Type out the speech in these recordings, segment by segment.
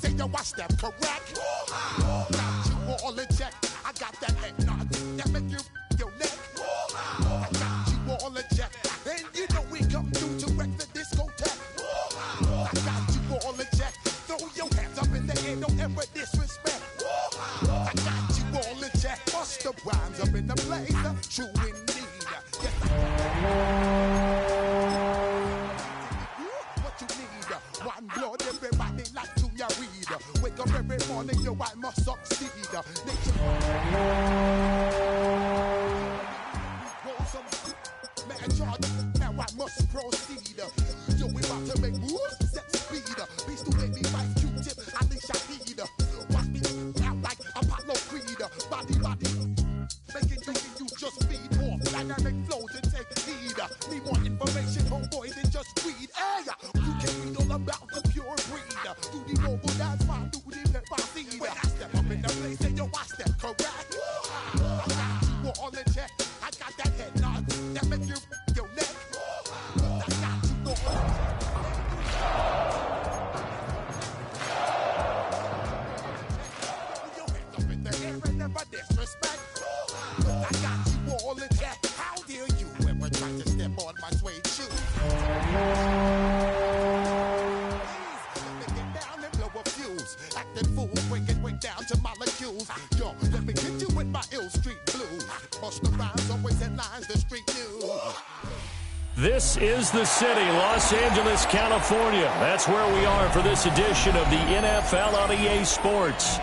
say yo, I step correct. Got you all in check. I got that head nod that make you your neck. I got you all in check. And you know we come through to wreck the discotheque. I got you all in check. Throw your hands up in the air, don't ever disrespect. I got you all in check. Bust the rhymes up in the place. True indeed. Yes, I what you need. One blood, everybody like to ya read. Wake up every morning, yo, I must succeed. Nationwide. Roll some man charge. Now I must proceed. Yo, we about to make moves, set speed. Beast to make me fight Q-tip, I need Shahid. Watch me out like Apollo Creed. Body, making you just feed more dynamic flows and take heed. Need more information, homeboy, than just read. Hey, you can read all about the pure breed. Do the mobile dance, my duty, let my seed. When I step up in the place, then yo, I step correct. I got you all in check. I got that head nod that make you your neck. I got you all in check. Your hands up in the air and never disrespect. I got you all in check. How dare you ever try to step on my suede shoe? Please, let me get down and blow a fuse. Acting fool, break down to molecules. Yo, let me hit you with my ill street blues. Bust the rhymes, always headlines, the street news. This is the city, Los Angeles, California. That's where we are for this edition of the NFL on EA Sports.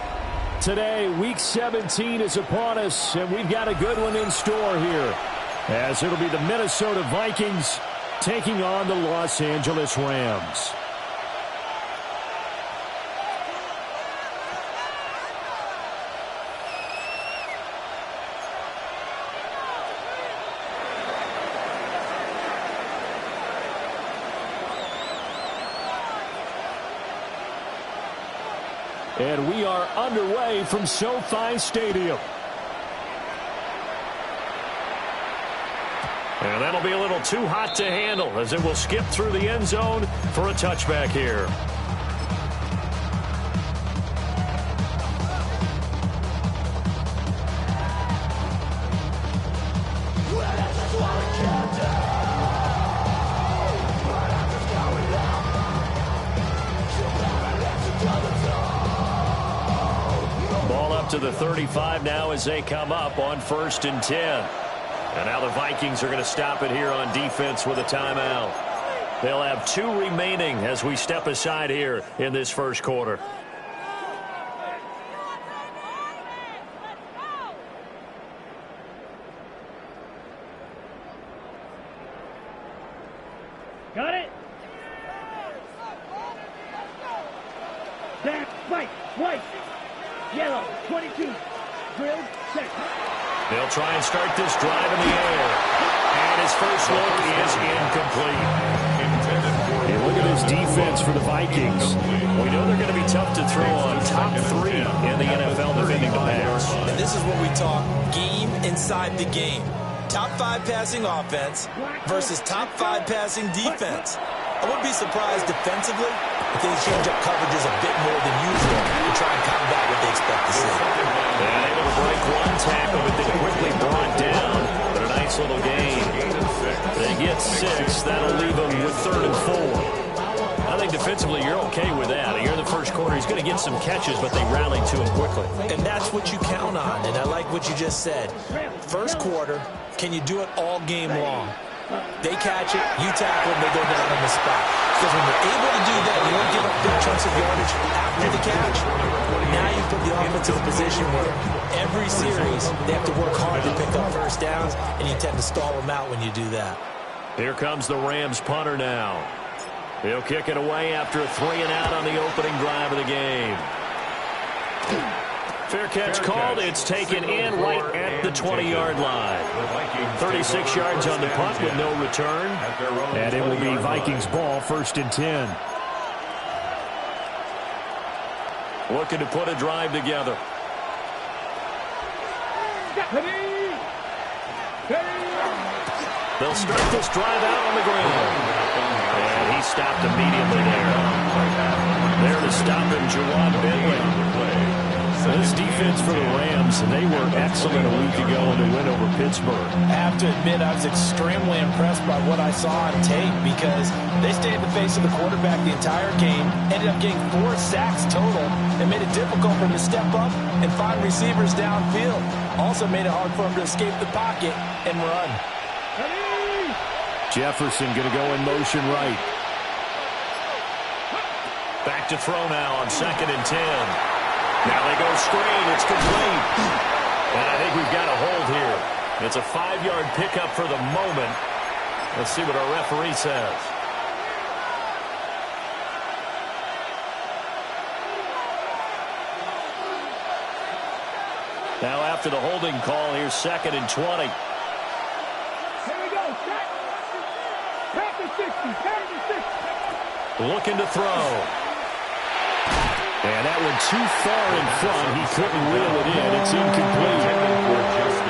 Today, Week 17 is upon us, and we've got a good one in store here, as it'll be the Minnesota Vikings taking on the Los Angeles Rams. And we are underway from SoFi Stadium. And that'll be a little too hot to handle as it will skip through the end zone for a touchback here. To the 35 now as they come up on 1st and 10. And now the Vikings are going to stop it here on defense with a timeout. They'll have 2 remaining as we step aside here in this first quarter. Got it? Back, right, white. Yellow, 22, drilled, set. They'll try and start this drive in the air. And his first look is incomplete. And look at this defense for the Vikings. We know they're going to be tough to throw on. Top 3 in the NFL defending the pass. And this is what we talk game inside the game. Top 5 passing offense versus top 5 passing defense. I wouldn't be surprised defensively if they change up coverages a bit more than usual to try and combat what they expect to see. And able to break one tackle, but then quickly brought down. But a nice little gain. They get 6. That'll leave them with 3rd and 4. I think defensively you're okay with that. Here in the first quarter, he's going to get some catches, but they rallied to him quickly. And that's what you count on, and I like what you just said. First quarter, can you do it all game long? They catch it, you tackle them, they go down on the spot. Because when you're able to do that, you don't give up big chunks of yardage after the catch. Now you put the offense in a position where every series they have to work hard to pick up first downs, and you tend to stall them out when you do that. Here comes the Rams punter now. He'll kick it away after a 3 and out on the opening drive of the game. Fair catch called. It's taken in right at the 20-yard line. 36 yards on the punt with no return. And it will be Vikings ball, 1st and 10. Looking to put a drive together. They'll start this drive out on the ground. And he stopped immediately there. There to stop him, Jawad Bentley. This defense for the Rams, they were excellent a week ago in the win over Pittsburgh. I have to admit, I was extremely impressed by what I saw on tape because they stayed in the face of the quarterback the entire game, ended up getting 4 sacks total, and made it difficult for him to step up and find receivers downfield. Also made it hard for him to escape the pocket and run. Jefferson going to go in motion right. Back to throw now on 2nd and 10. Now they go screen. It's complete. And I think we've got a hold here. It's a 5-yard pickup for the moment. Let's see what our referee says. Now after the holding call, here's 2nd and 20. Here we go. Pack the 60. Pack the 60. Looking to throw. And that one too far in front. He couldn't reel it in. It's incomplete.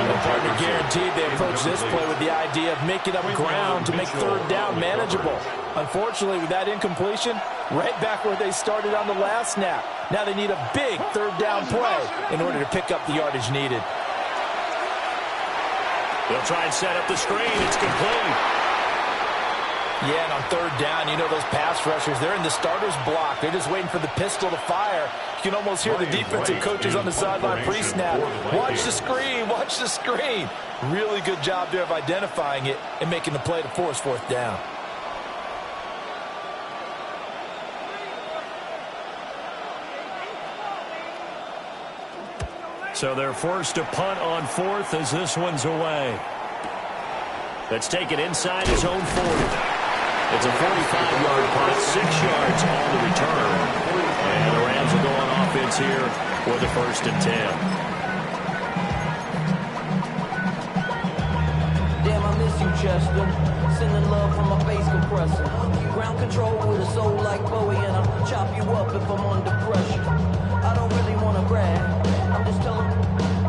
The partner guaranteed they approached this play with the idea of making up ground to make 3rd down manageable. Unfortunately, with that incompletion, right back where they started on the last snap. Now they need a big 3rd down play in order to pick up the yardage needed. They'll try and set up the screen. It's complete. Yeah, and on 3rd down, you know those pass rushers, they're in the starter's block. They're just waiting for the pistol to fire. You can almost hear the defensive coaches on the sideline pre-snap. Watch the screen, watch the screen. Really good job there of identifying it and making the play to force 4th down. So they're forced to punt on 4th as this one's away. Let's take it inside his own 40. It's a 45-yard punt, 6 yards on the return. And the Rams will go on offense here with a 1st and 10. Damn, I miss you, Chester. Sending love from my bass compressor. Ground control with a soul like Bowie, and I'll chop you up if I'm under pressure. I don't really want to brag. I'm just telling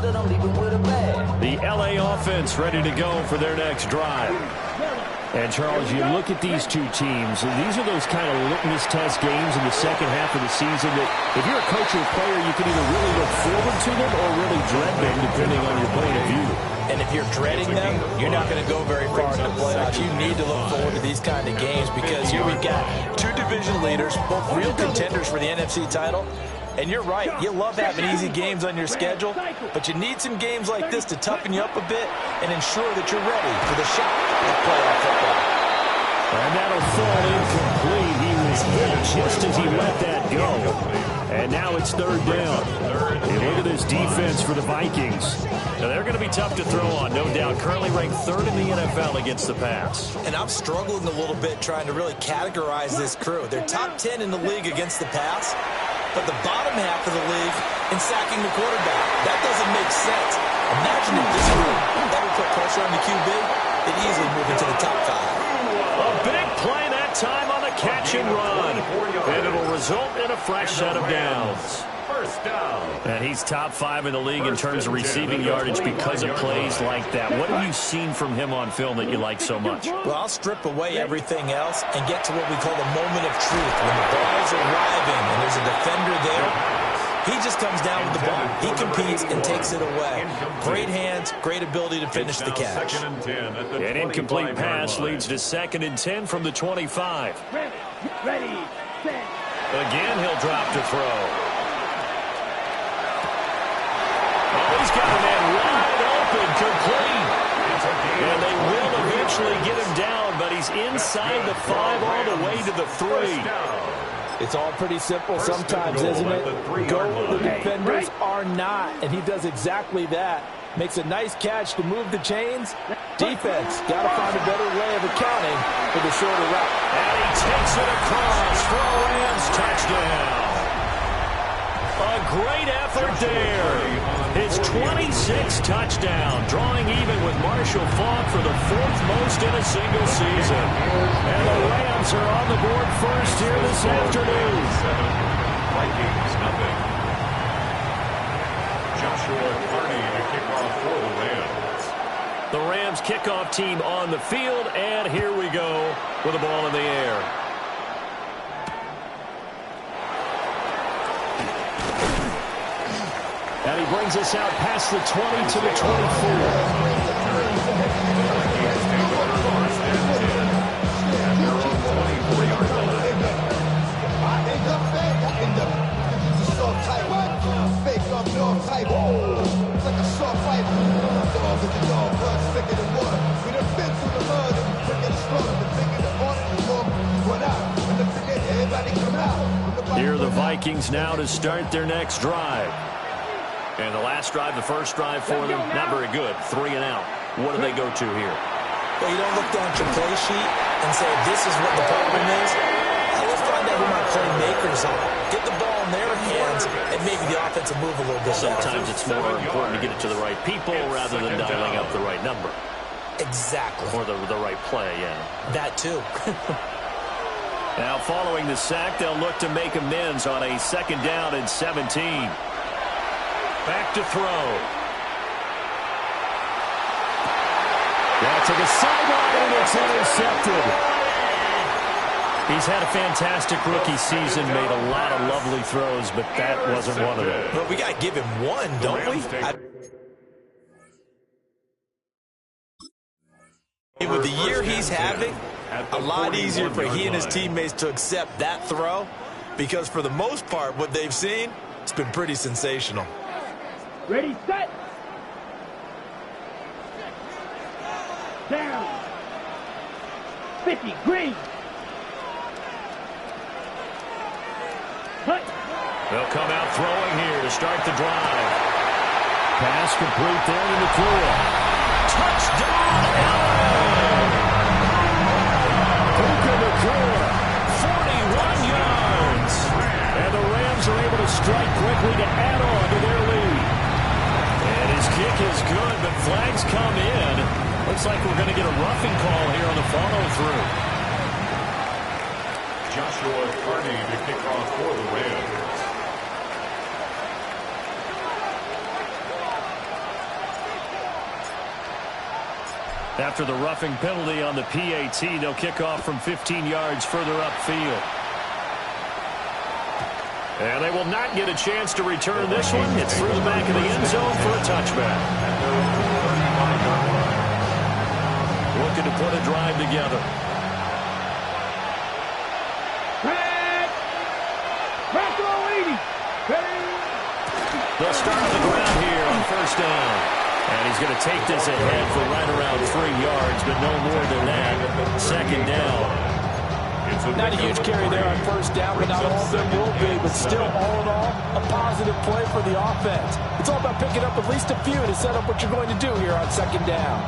that I'm leaving with a bag. The LA offense ready to go for their next drive. And, Charles, you look at these two teams, and these are those kind of litmus test games in the second half of the season that if you're a coach or a player, you can either really look forward to them or really dread them, depending on your point of view. And if you're dreading them, you're not going to go very far in the playoffs. You need to look forward to these kind of games because here we've got 2 division leaders, both real contenders for the NFC title. And you're right, you love having easy games on your schedule, but you need some games like this to toughen you up a bit and ensure that you're ready for the shot of playoff football. And that'll fall incomplete. He was hit just as he let that go. And now it's 3rd down. And look at this defense for the Vikings. Now they're going to be tough to throw on, no doubt. Currently ranked 3rd in the NFL against the pass. And I'm struggling a little bit trying to really categorize this crew. They're top 10 in the league against the pass, but the bottom half of the league in sacking the quarterback. That doesn't make sense. Imagine if this group ever put pressure on the QB, they'd easily move into the top 5. A big play that time on the catch and run. And it'll result in a fresh set of downs. First down. And he's top 5 in the league in terms of receiving yardage because of plays like that. What have you seen from him on film that you like so much? Well, I'll strip away everything else and get to what we call the moment of truth. When the ball's arriving and there's a defender there, he just comes down with the ball. He competes and takes it away. Great hands, great ability to finish the catch. An incomplete pass leads to 2nd and 10 from the 25. Ready, set. Again, he'll drop to throw. Oh, he's got a man wide open, complete. And they will eventually get him down, but he's inside the 5 all the way to the 3. It's all pretty simple sometimes, isn't it? Go where the defenders are not, and he does exactly that. Makes a nice catch to move the chains. Defense, got to find a better way of accounting for the shorter route. And he takes it across for a Rams touchdown. A great effort there. His 26th touchdown, drawing even with Marshall Faulk for the 4th most in a single season. And the Rams are on the board first here this afternoon. Vikings, nothing. Joshua Carney to kick off for the Rams. The Rams kickoff team on the field, and here we go with the ball in the air. And he brings us out past the 20 to the 24. Here are the Vikings now to start their next drive. And the last drive, the first drive for them, not very good. 3 and out. What do they go to here? Well, you don't look down at your play sheet and say, this is what the problem is. Let's find out who my playmakers are. Get the ball in their hands, and maybe the offense will move a little bit. Sometimes it's more important to get it to the right people rather than dialing up the right number. Exactly. Or the right play, yeah. That too. Now, following the sack, they'll look to make amends on a 2nd down and 17. Back to throw. That's to the sideline, and it's intercepted. He's had a fantastic rookie season, made a lot of lovely throws, but that wasn't one of them. But we got to give him one, don't we? With the year he's having, a lot easier for he and his teammates to accept that throw, because for the most part, what they've seen, it's been pretty sensational. Ready, set. Down. 50, green. Cut. They'll come out throwing here to start the drive. Pass complete there to McClure. Touchdown, Allen! Puka Nacua, 41 yards. And the Rams are able to strike quickly to add on to their lead. And his kick is good, but flags come in. Looks like we're going to get a roughing call here on the follow-through. Joshua Carney to kick off for the Rams. After the roughing penalty on the PAT, they'll kick off from 15 yards further upfield. And they will not get a chance to return this one. It's through the back of the end zone for a touchback. Looking to put a drive together. They'll start on the ground here on 1st down. And he's going to take this ahead for right around 3 yards, but no more than that. 2nd down. Not a huge carry there on 1st down, but not all of them will be. But still, all in all, a positive play for the offense. It's all about picking up at least a few to set up what you're going to do here on 2nd down.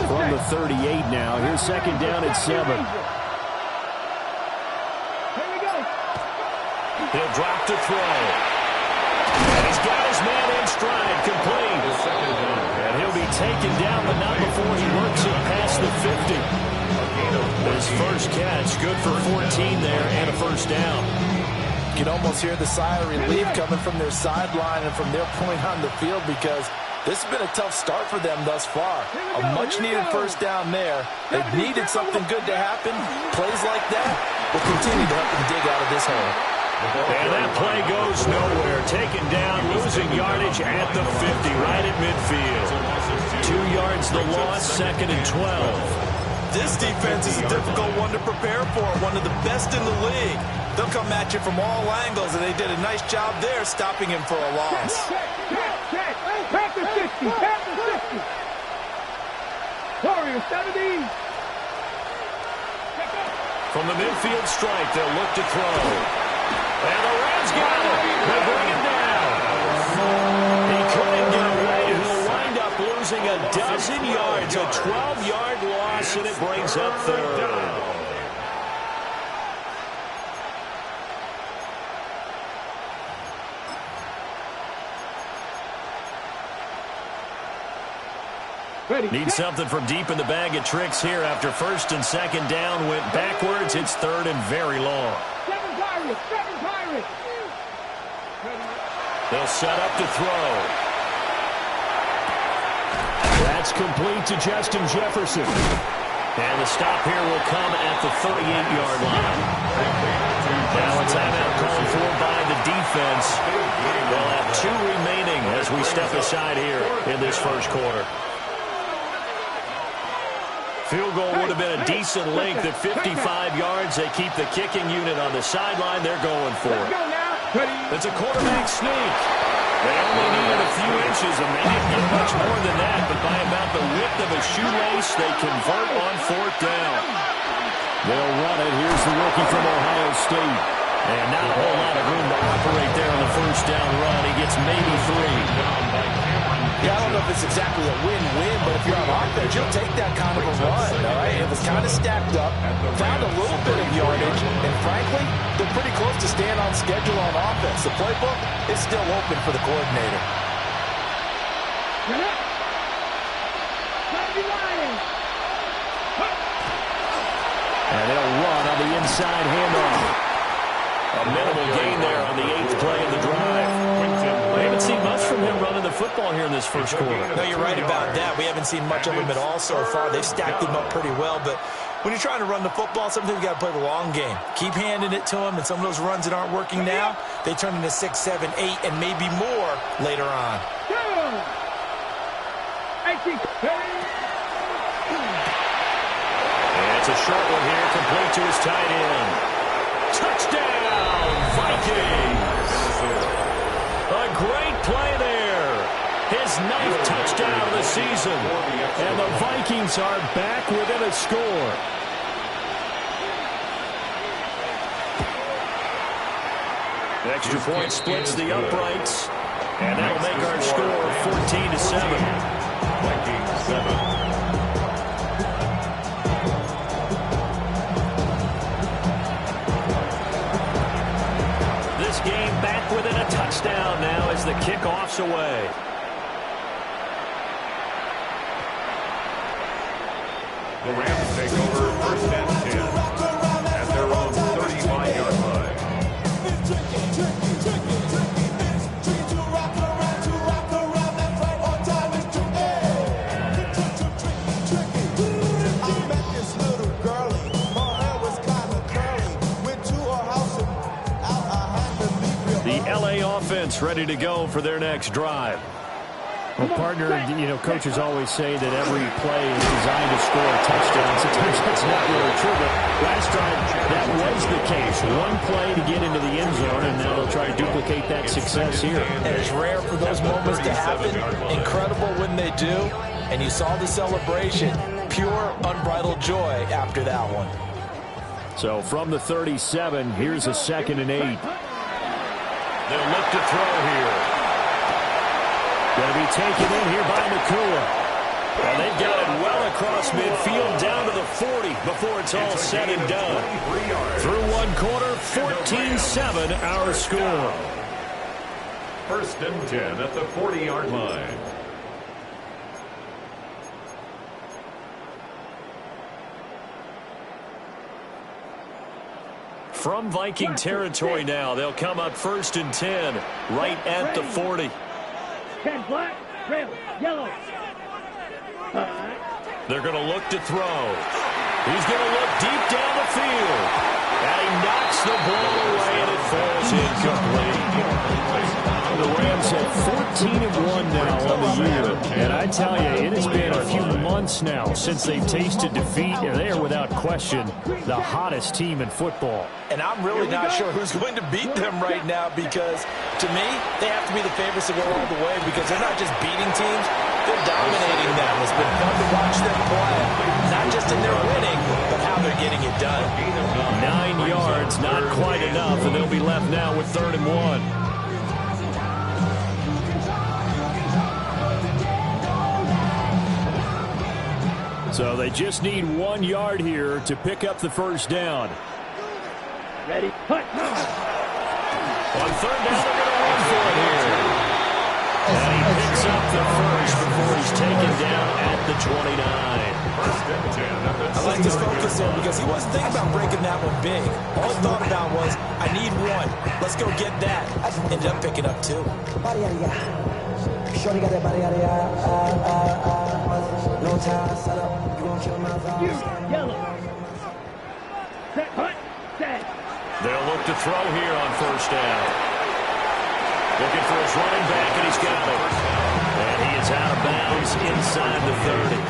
From the 38 now. Here's 2nd down at 7. He'll drop to throw. And he's got his man in stride, complete. And he'll be taken down, but not before he works it past the 50. His first catch, good for 14 there, and a 1st down. You can almost hear the sigh of relief coming from their sideline and from their point on the field, because this has been a tough start for them thus far. A much-needed 1st down there. They've needed something good to happen. Plays like that will continue to help them dig out of this hole. And that play goes nowhere. Taken down, losing yardage at the 50, right at midfield. 2 yards the loss, 2nd and 12. This defense is a difficult one to prepare for, one of the best in the league. They'll come at you from all angles, and they did a nice job there stopping him for a loss. Back to 60, back to 60. Warriors, 70. From the midfield stripe, they'll look to throw. And the Rams got it. They bring it down. He couldn't get away. He'll wind up losing a dozen yards. A 12-yard loss, and it brings up 3rd. Need something from deep in the bag of tricks here after 1st and 2nd down. Went backwards. It's 3rd and very long. They'll set up to throw. That's complete to Justin Jefferson. And the stop here will come at the 38-yard line. Now a timeout called for by the defense. They'll have 2 remaining as we step aside here in this first quarter. Field goal would have been a decent length at 55 yards. They keep the kicking unit on the sideline. They're going for it. It's a quarterback sneak. They only needed a few inches, and they didn't get much more than that, but by about the width of a shoelace, they convert on 4th down. They'll run it. Here's the rookie from Ohio State. And not a whole lot of room to operate there on the first down run. He gets maybe 3. Yeah, I don't know if it's exactly a win-win, but if you're on offense, you'll take that kind of a run, all right? It was kind of stacked up, found a little bit of yardage, and frankly, they're pretty close to staying on schedule on offense. The playbook is still open for the coordinator. And they'll run on the inside handoff. A minimal gain there on the 8th play of the drive. We haven't seen much from him running the football here in this first quarter. No, you're right about that. We haven't seen much of him at all so far. They've stacked him up pretty well, but when you're trying to run the football, sometimes you got to play the long game. Keep handing it to him, and some of those runs that aren't working now, they turn into 6, 7, 8, and maybe more later on. And it's a short one here, complete to his tight end. Touchdown, Vikings! A great play there. His 9th touchdown of the season. And the Vikings are back within a score. The extra point splits the uprights. And that'll make our score 14-7. Vikings 7. Game back within a touchdown now as the kickoff's away. The Rams take over 1st and 10 at their own 35-yard line. LA offense ready to go for their next drive. Well, partner, coaches always say that every play is designed to score a touchdown. Sometimes that's not really true, but last drive, that was the case. One play to get into the end zone, and now they'll try to duplicate that success here. And it's rare for those moments to happen. Incredible when they do. And you saw the celebration. Pure, unbridled joy after that one. So from the 37, here's a 2nd and 8. They'll look to throw here. Going to be taken in here by Nakua. Well, they've got it well across midfield down to the 40 before it's all said and done. Through one quarter, 14-7 our score. 1st and 10 at the 40-yard line. From Viking territory now, they'll come up 1st and 10, right at the 40. 10 black, red, yellow. They're going to look to throw. He's going to look deep down the field. And he knocks the ball away, and it falls incomplete. The Rams have 14-1 now on the year. And I tell you, it has been a few months now since they've tasted defeat, and they are without question the hottest team in football. And I'm really not sure who's going to beat them right now because, to me, they have to be the favorites to go all the way because they're not just beating teams, they're dominating them. It's been fun to watch them play, not just in their winning, but how they're getting it done. 9 yards, not quite enough, and they'll be left now with 3rd and 1. So they just need 1 yard here to pick up the first down. Ready, cut. On 3rd down, they're going to run for it here. And he picks up the first before he's taken down at the 29. I like his focus there because he wasn't thinking about breaking that one big. All he thought about was, I need one. Let's go get that. Ended up picking up two. Shorty got that body out of no time, set up. You gon' kill my vibe. Yellow. Set, hut, set. They'll look to throw here on first down. Looking for his running back, and he's got it. And he is out of bounds inside the 30.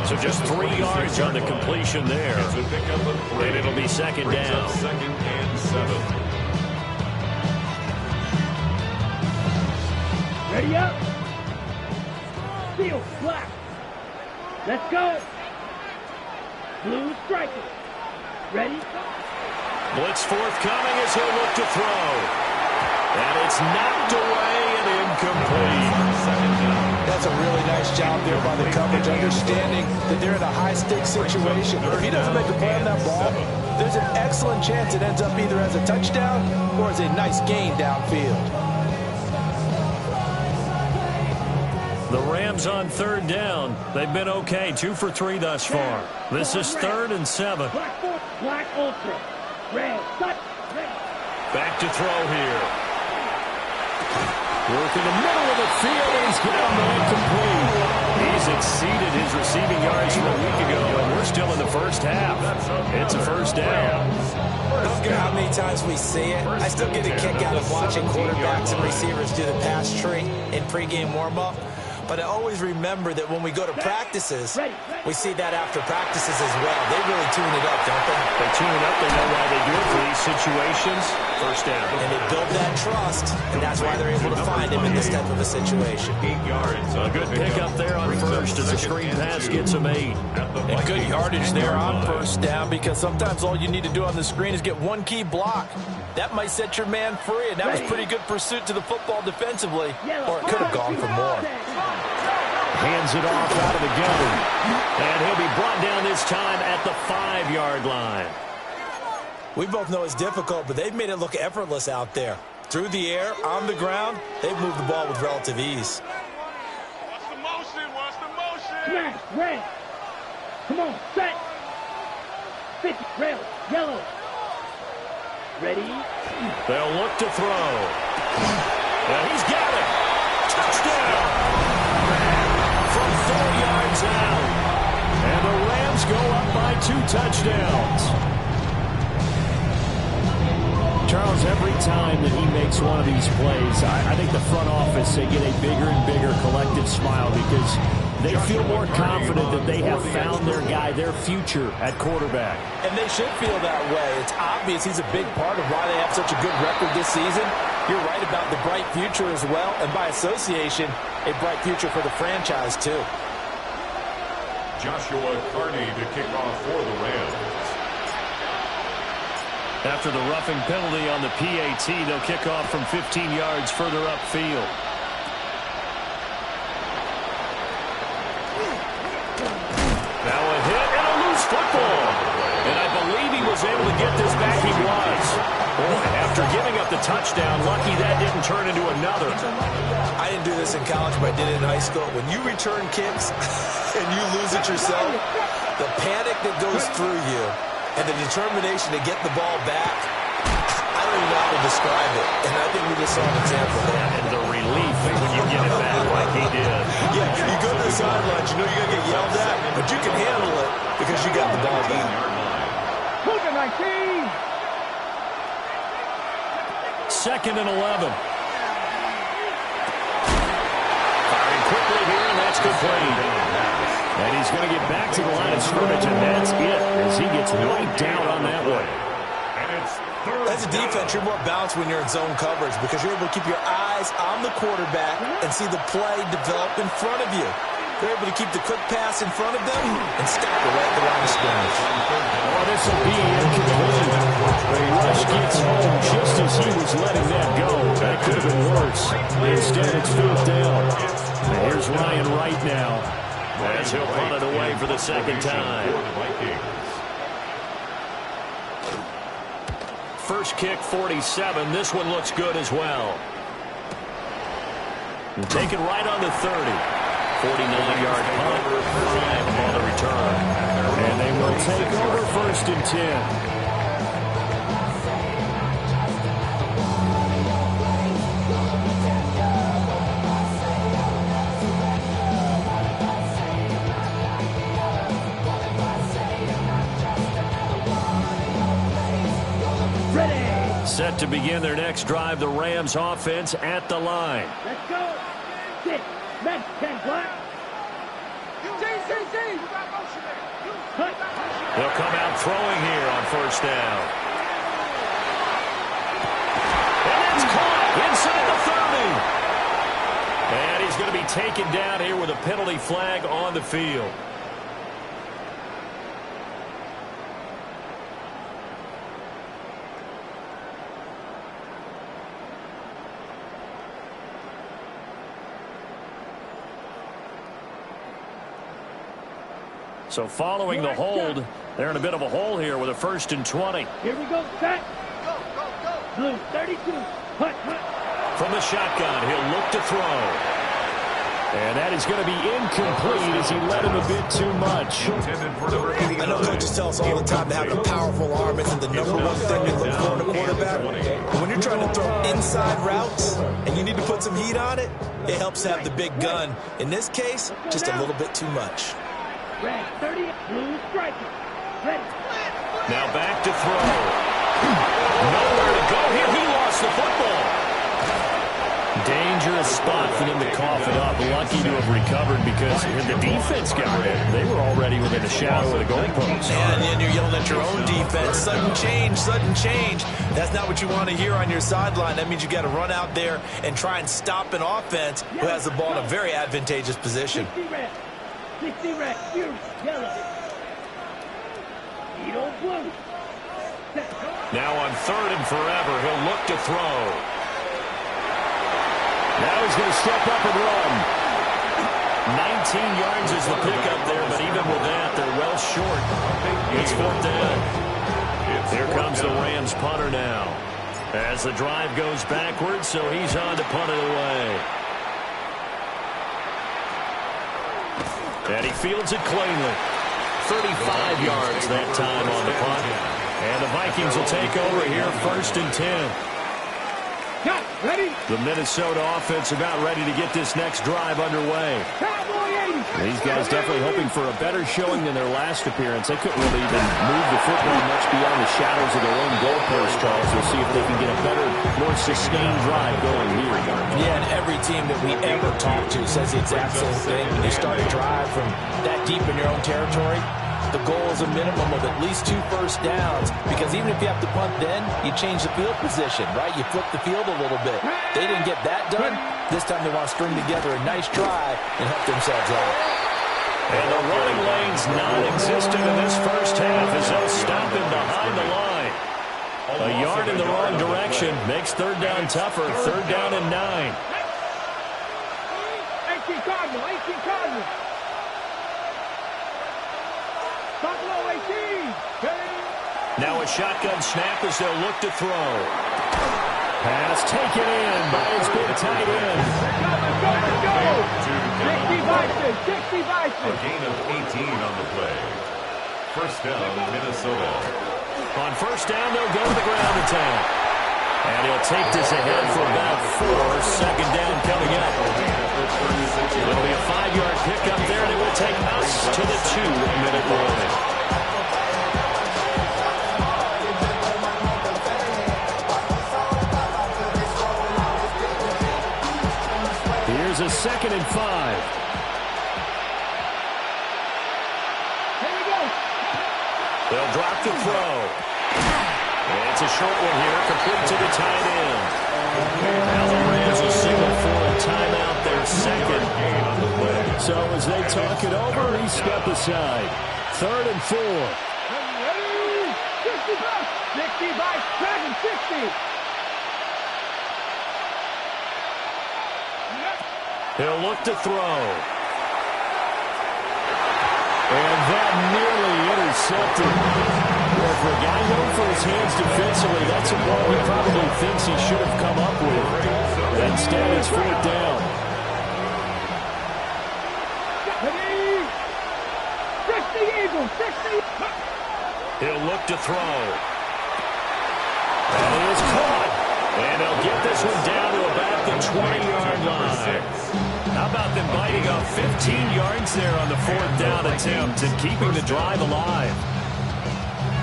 So just 3 yards on the completion there. And it'll be second down. Second and 7. Ready up. Steel, black. Let's go. Blue striker. Ready? Blitz forthcoming as he'll look to throw. And it's knocked away and incomplete. That's a really nice job there by the coverage, understanding that they're in a high-stakes situation. If he doesn't make a play on that ball, there's an excellent chance it ends up either as a touchdown or as a nice gain downfield. The Rams on third down. They've been okay, 2 for 3 thus far. This is 3rd and 7. Black ultra. Red. Back to throw here. Work in the middle of the field, and he's down there complete. He's exceeded his receiving yards from a week ago, and we're still in the first half. It's a first down. I don't care how many times we see it. I still get a kick out of watching quarterbacks and receivers do the pass tree in pregame warm-up. But I always remember that when we go to practices, we see that after practices as well. They really tune it up, don't they? They tune it up. They know why they do it for these situations. First down. And they build that trust, and that's why they're able to find him in this type of a situation. 8 yards. A good pickup there on first as the screen pass gets him 8. And good yardage there on first down, because sometimes all you need to do on the screen is get one key block. That might set your man free, and that was pretty good pursuit to the football defensively, or it could have gone for more. Hands it off out of the gun. And he'll be brought down this time at the 5-yard line. We both know it's difficult, but they've made it look effortless out there. Through the air, on the ground, they've moved the ball with relative ease. What's the motion? What's the motion? Smash. Red. Come on. Set. 50. Red. Yellow. Ready? They'll look to throw. And he's got it. Touchdown. From 4 yards out. And the Rams go up by 2 touchdowns. Charles, every time that he makes one of these plays, I think the front office, they get a bigger and bigger collective smile because they feel more confident that they have found their guy, their future at quarterback. And they should feel that way. It's obvious he's a big part of why they have such a good record this season. You're right about the bright future as well, and by association, a bright future for the franchise too. Joshua Carney to kick off for the Rams. After the roughing penalty on the PAT, they'll kick off from 15 yards further upfield. Now a hit and a loose football. And I believe he was able to get this back. He was. Boy, after giving up the touchdown, lucky that didn't turn into another. I didn't do this in college, but I did it in high school. When you return kicks and you lose it yourself, the panic that goes through you and the determination to get the ball back, I don't even know how to describe it. And I think we just saw an example of that. And the relief when you get it back like he did. Yeah, you go to the sidelines, you know you're going to get yelled at, but you can handle it because you got the ball back. Cougar 19. 2nd and 11. Firing quickly here, and that's complete. And he's going to get back to the line of scrimmage, and that's it as he gets wiped out on that one. As a defense, you're more balanced when you're in zone coverage because you're able to keep your eyes on the quarterback and see the play develop in front of you. They're able to keep the quick pass in front of them and stop it right at the line of scrimmage. Oh, this will be incomplete. The rush gets home just as he was letting that go. That could have been worse. Instead, it's 4th down. And here's Ryan Wright now as he'll punt it away for the 2nd time. First kick, 47. This one looks good as well. And take it right on the 30. 49-yard punt, 5 on the return. And they will take over 1st and 10. Set to begin their next drive, the Rams offense at the line. Let's go. 6. Let's 10 black. They'll come out throwing here on 1st down. And it's caught inside the 30. And he's going to be taken down here with a penalty flag on the field. So following the hold, they're in a bit of a hole here with a 1st and 20. Here we go, set. Blue, 32. Hut. From the shotgun, he'll look to throw. And that is going to be incomplete as he led him a bit too much. I know coaches tell us all the time to have a powerful arm isn't the number one thing you look for in a quarterback. But when you're trying to throw inside routes and you need to put some heat on it, it helps to have the big gun. In this case, just a little bit too much. Red, 30, blue, striker. Ready. Now back to throw. Nowhere to go here. He lost the football. Dangerous spot for them to cough it up. Lucky to have recovered because the defense got it. They were already within a shadow of the goalpost. And then you're yelling at your own defense. Sudden change, sudden change. That's not what you want to hear on your sideline. That means you got to run out there and try and stop an offense who has the ball in a very advantageous position. 60 red, yellow. Edo blue. Now on 3rd and forever, he'll look to throw. Now he's going to step up and run. 19 yards is the pickup there, but even with that, they're well short. It's 4th down. Here comes the Rams punter now. As the drive goes backwards, so he's on to punt it away. And he fields it cleanly. 35 yards that time on the punt. And the Vikings will take over here 1st and 10. Ready? The Minnesota offense about ready to get this next drive underway. These guys definitely hoping for a better showing than their last appearance. They couldn't really even move the football much beyond the shadows of their own goalpost, Charles. We'll see if they can get a better, more sustained drive going here. Yeah, and every team that we ever talk to says the exact same thing. When you start a drive from that deep in your own territory, the goal is a minimum of at least 2 first downs, because even if you have to punt then, you change the field position, right? You flip the field a little bit. They didn't get that done. This time they want to string together a nice drive and help themselves out. And the running lane's non-existent in this first half as they'll stop him behind the line. A yard in the wrong direction makes 3rd down tougher. 3rd down and 9. 18 Cardinal. Now a shotgun snap as they'll look to throw. Pass taken in by his big tight end. Let's go. 60 Vikings. A gain of 18 on the play. 1st down, Minnesota. On 1st down, they'll go to the ground attack. And he'll take this ahead for about 4. 2nd down coming up. It'll be a 5-yard pickup there, and it will take us to the 2-minute warning. Here's a 2nd and 5. Here we go. They'll drop the throw. And it's a short one here, complete to the tight end. Now the Rams will signal for a timeout, their 2nd on the play. So as they talk it over, he step aside. 3rd and 4. Ready? 60. He'll look to throw. And that nearly intercepted. Well, for a guy known for his hands defensively, that's a ball he probably thinks he should have come up with. Instead, it's 4th down. He'll look to throw. And he is caught. And he'll get this one down to about the 20-yard line. How about them biting off 15 yards there on the 4th down attempt and keeping the drive alive?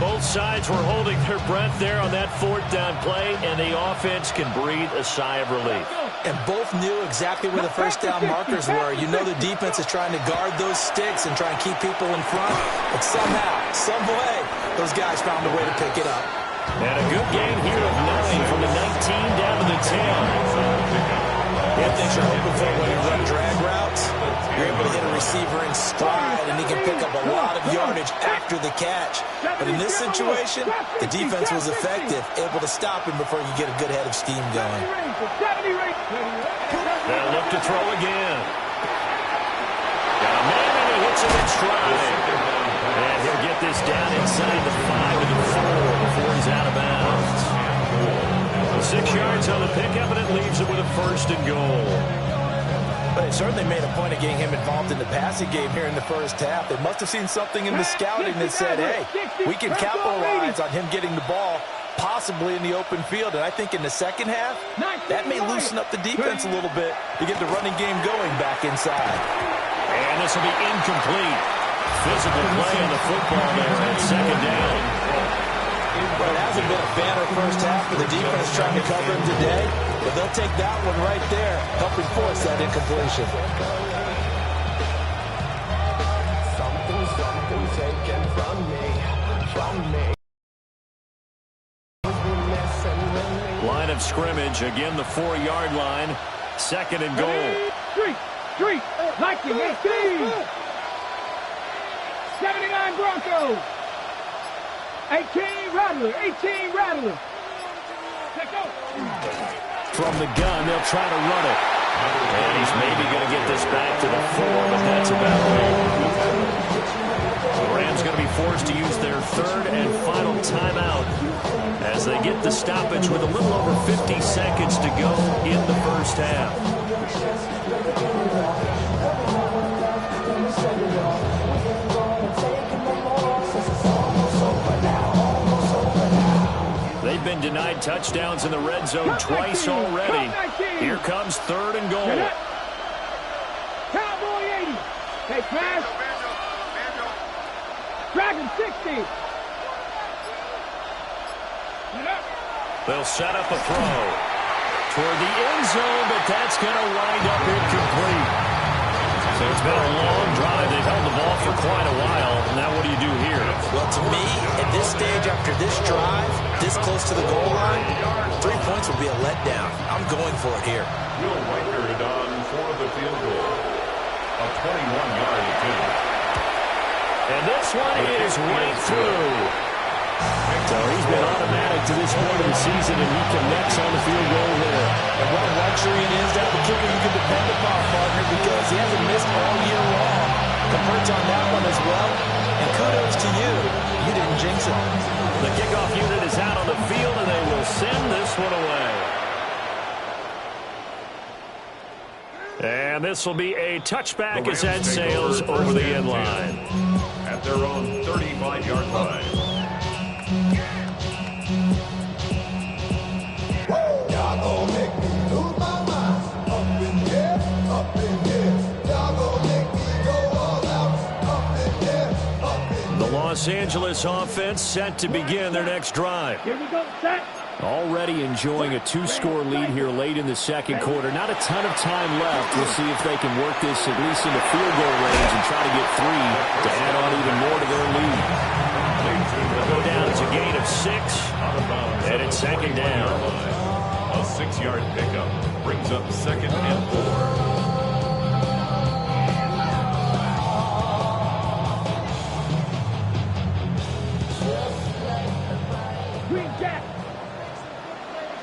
Both sides were holding their breath there on that 4th down play, and the offense can breathe a sigh of relief. And both knew exactly where the first down markers were. You know the defense is trying to guard those sticks and try and keep people in front. But somehow, some way, those guys found a way to pick it up. And a good gain here of 9 from the 19 down to the 10. One thing you're hoping for when you run drag routes, you're able to hit a receiver in stride, and he can pick up a lot of yardage after the catch. But in this situation, the defense was effective, able to stop him before you get a good head of steam going. They'll look to throw again. Got a man, and he hits him in stride. And he'll get this down inside the 5 to the 4 before he's out of bounds. 6 yards on the pickup, and it leaves him with a 1st and goal. But they certainly made a point of getting him involved in the passing game here in the first half. They must have seen something in the scouting that said, hey, we can capitalize on him getting the ball possibly in the open field. And I think in the second half, that may loosen up the defense a little bit to get the running game going back inside. And this will be incomplete. Physical play on the football there at 2nd down. Well, it hasn't been a banner first half for the defense trying to cover him today, but they'll take that one right there, helping force that incompletion. Something taken from me. Line of scrimmage, again the 4-yard line. 2nd and goal. Street, Lightning, 18. 79 Broncos. 18 Rattler. From the gun, they'll try to run it. And he's maybe going to get this back to the 4, but that's about it. The Rams going to be forced to use their 3rd and final timeout as they get the stoppage with a little over 50 seconds to go in the first half. They've been denied touchdowns in the red zone twice already. Here comes 3rd and goal. Cowboy 80. Take pass. Dragon 60. They'll set up a throw toward the end zone, but that's going to wind up incomplete. So it's been a long drive. They've held the ball for quite a while. Now what do you do here? Well, to me, at this stage after this drive, this close to the goal line, 3 points would be a letdown. I'm going for it here. Will Weichert on for the field goal. A 21-yard attempt. And this one is right through. So he's been automatic to this point of the season, and he connects on the field goal there. And what a luxury it is to have a kicker you can depend upon, partner, because he hasn't missed all year long. Converts on that one as well. And kudos to you. You didn't jinx it. The kickoff unit is out on the field, and they will send this one away. And this will be a touchback as that sails over the end line. At their own 35-yard line. Y'all gon' make me lose my mind. Up in here, up in here. Y'all gon' make me go all out. Up in here, up in here. The Los Angeles offense set to begin their next drive. Here we go, set. Already enjoying a 2-score lead here late in the second quarter. Not a ton of time left. We'll see if they can work this at least into field goal range and try to get 3 to add on even more to their lead. They'll go down as a gain of 6, and it's 2nd down. A 6-yard pickup brings up 2nd and 4. Green Jack.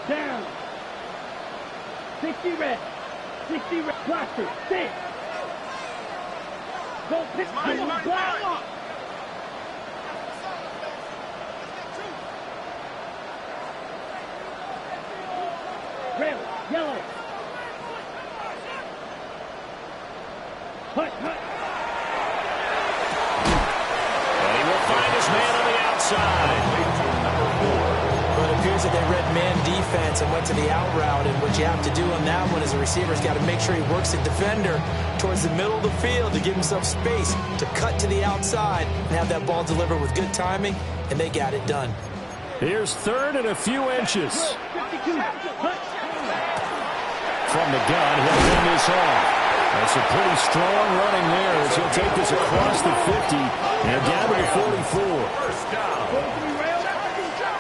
Down. 60 red. 60 red. Cluster. 6. Go pick. Go. Red. Yellow. Hut. appears that they read man defense and went to the out route. And what you have to do on that one is the receiver's got to make sure he works the defender towards the middle of the field to give himself space to cut to the outside and have that ball delivered with good timing, and they got it done. Here's third and a few inches. From the gun, he'll win this off. That's a pretty strong running there as he'll take this across the 50 and down to the 44. First down.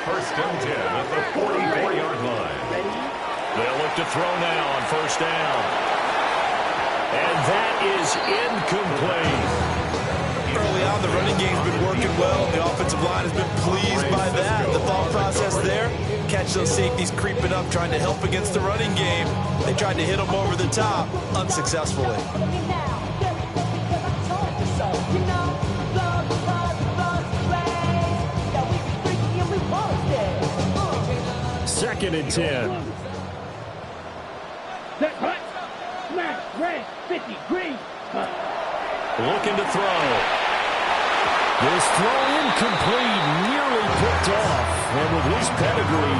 First and 10 at the 44-yard line. They'll look to throw now on first down. And that is incomplete. Early on, the running game's been working well. The offensive line has been pleased by that. The thought process there, catch those safeties creeping up, trying to help against the running game. They tried to hit them over the top, unsuccessfully. Second and 10. Looking to throw. This throw incomplete, nearly picked off. And with his pedigree,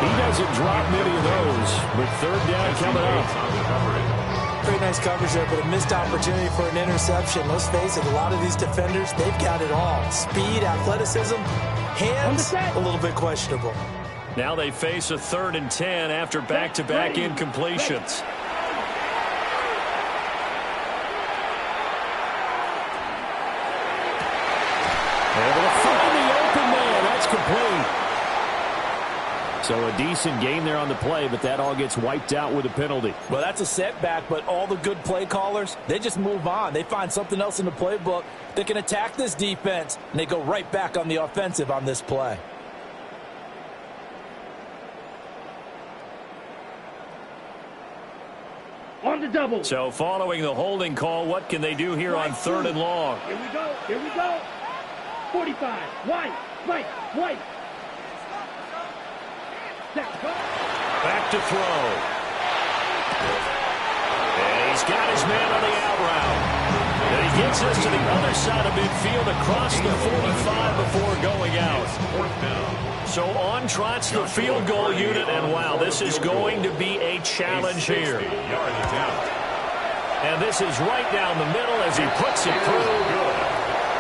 he doesn't drop many of those. But third down coming up. Very nice coverage there, but a missed opportunity for an interception. Let's face it, a lot of these defenders, they've got it all. Speed, athleticism, hands, a little bit questionable. Now they face a 3rd and 10 after back-to-back incompletions. Able to find the open man. That's complete. So a decent gain there on the play, but that all gets wiped out with a penalty. Well, that's a setback, but all the good play callers, they just move on. They find something else in the playbook that can attack this defense, and they go right back on the offensive on this play. On the double. So following the holding call, what can they do here on 3rd and long? Here we go. Here we go. 45. White. Back to throw. And he's got his man on the out route. And he gets us to the other side of midfield across the 45 before going out. So on trots the field goal unit, and wow, this is going to be a challenge here. And this is right down the middle as he puts it through.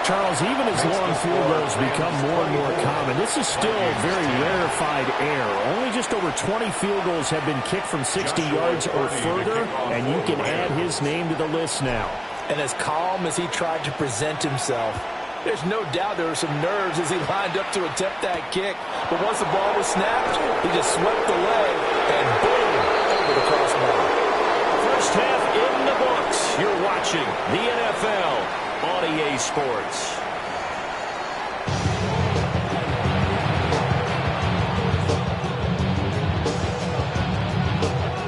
Charles, even as long field goals become more and more common, this is still a very rarefied air. Only just over 20 field goals have been kicked from 60 yards or further, and you can add his name to the list now. And as calm as he tried to present himself, there's no doubt there were some nerves as he lined up to attempt that kick. But once the ball was snapped, he just swept the leg and boom, over the crossbar. First half in the books. You're watching the NFL on EA Sports.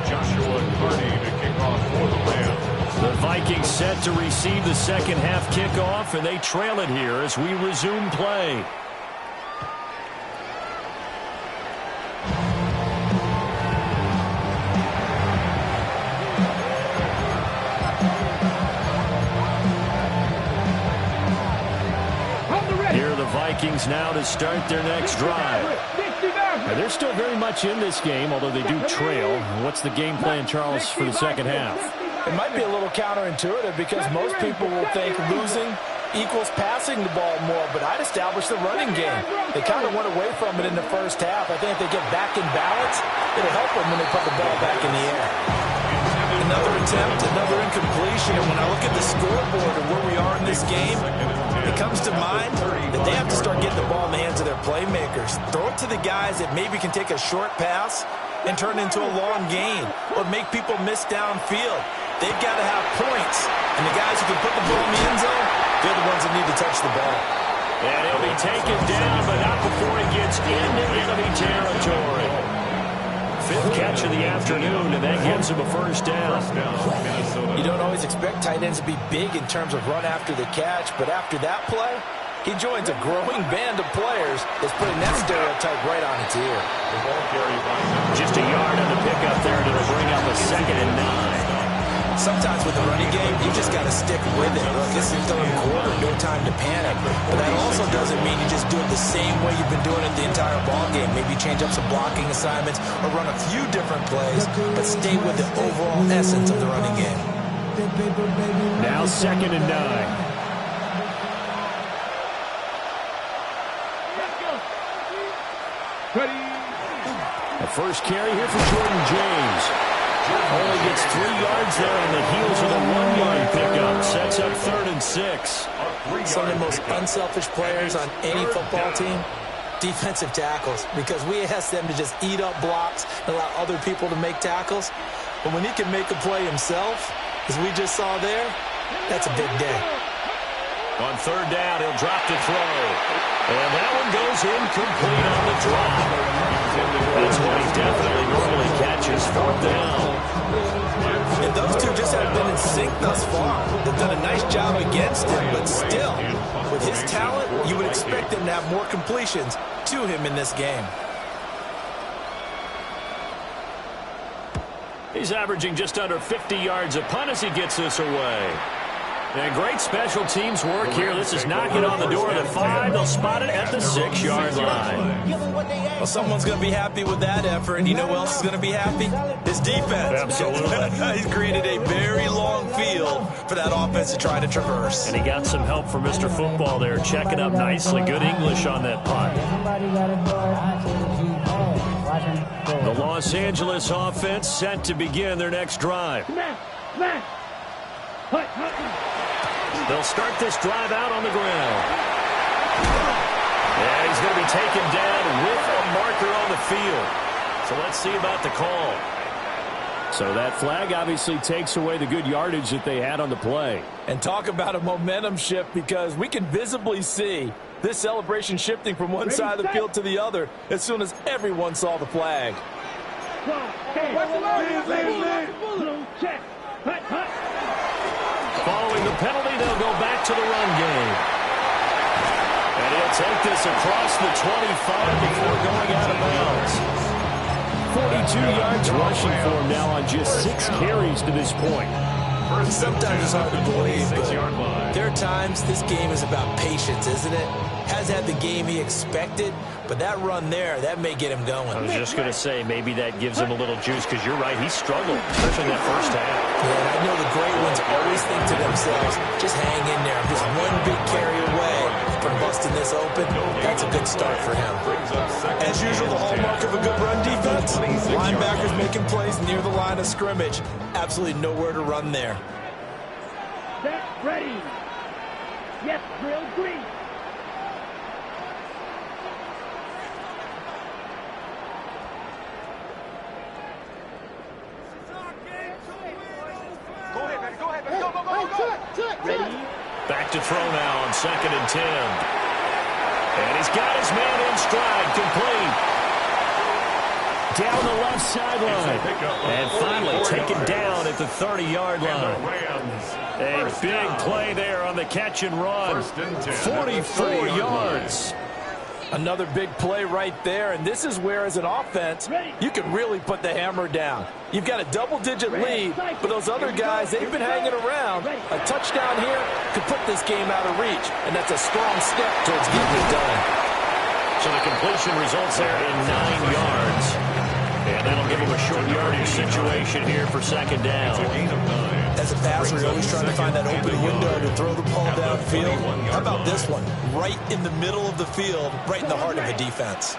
Joshua Carney to kick off for the Rams. The Vikings set to receive the second half kickoff, and they trail it here as we resume play. Here are the Vikings now to start their next drive. Now, they're still very much in this game, although they do trail. What's the game plan, Charles, for the second half? It might be a little counterintuitive because most people will think losing equals passing the ball more, but I'd establish the running game. They kind of went away from it in the first half. I think if they get back in balance, it'll help them when they put the ball back in the air. Another attempt, another incompletion, and when I look at the scoreboard and where we are in this game, it comes to mind that they have to start getting the ball in the hands of their playmakers. Throw it to the guys that maybe can take a short pass and turn it into a long gain or make people miss downfield. They've got to have points, and the guys who can put the ball in the end zone, they're the ones that need to touch the ball. And he'll be taken down, but not before he gets into enemy territory. Fifth catch of the afternoon, and that gives him a first down. You don't always expect tight ends to be big in terms of run after the catch, but after that play, he joins a growing band of players that's putting that stereotype right on its ear. Just a yard on the pickup there, and it'll bring up a 2nd and 9. Sometimes with the running game, you just got to stick with it. Look, this is third quarter, no time to panic. But that also doesn't mean you just do it the same way you've been doing it the entire ball game. Maybe change up some blocking assignments or run a few different plays, but stay with the overall essence of the running game. Now 2nd and 9. The first carry here for Jordan James. Only gets 3 yards there on the heels of a 1-yard pickup. Sets up 3rd and 6. Some of the most unselfish players on any football team, defensive tackles, because we ask them to just eat up blocks and allow other people to make tackles. But when he can make a play himself, as we just saw there, that's a big day. On 3rd down, he'll drop to throw. And that one goes incomplete on the drop. That's what he definitely normally catches. 4th down. And those two just haven't been in sync thus far. They've done a nice job against him, but still, with his talent, you would expect him to have more completions to him in this game. He's averaging just under 50 yards a punt as he gets this away. And great special teams work here. This is knocking on the door of the 5. They'll spot it at the 6-yard line. Well, someone's going to be happy with that effort. And you know who else is going to be happy? His defense. Absolutely. He's created a very long field for that offense to try to traverse. And he got some help from Mr. Football there, checking up nicely. Good English on that punt. The Los Angeles offense set to begin their next drive. They'll start this drive out on the ground. Yeah, he's going to be taken down with a marker on the field. So let's see about the call. So that flag obviously takes away the good yardage that they had on the play. And talk about a momentum shift, because we can visibly see this celebration shifting from one side of the field to the other as soon as everyone saw the flag. Following the penalty, they'll go back to the run game. And he'll take this across the 25 before going out of bounds. 42 yards rushing for him now on just 6 carries to this point. Sometimes it's hard to believe, but there are times this game is about patience, isn't it? Has had the game he expected, but that run there, that may get him going. I was just going to say, maybe that gives him a little juice, because you're right, he struggled, especially in that first half. Yeah, and I know the great ones always think to themselves, just hang in there. I'm just one big carry away from busting this open. That's a good start for him. As usual, the hallmark of a good run defense, linebackers making plays near the line of scrimmage. Absolutely nowhere to run there. Set, ready. Yes, drill, green. Ready. Back to throw now on 2nd and 10. And he's got his man in stride, complete. Down the left sideline. And finally taken down at the 30-yard line. A big play there on the catch and run. 44 yards. Another big play right there, and this is where, as an offense, you can really put the hammer down. You've got a double-digit lead, but those other guys, they've been hanging around. A touchdown here could put this game out of reach, and that's a strong step towards getting it done. So the completion results there in 9 yards. And that'll give him a short yardage situation here for 2nd down. As a passer, you're always trying to find that open window to throw the ball downfield. How about this one? Right in the middle of the field, right in the heart of a defense.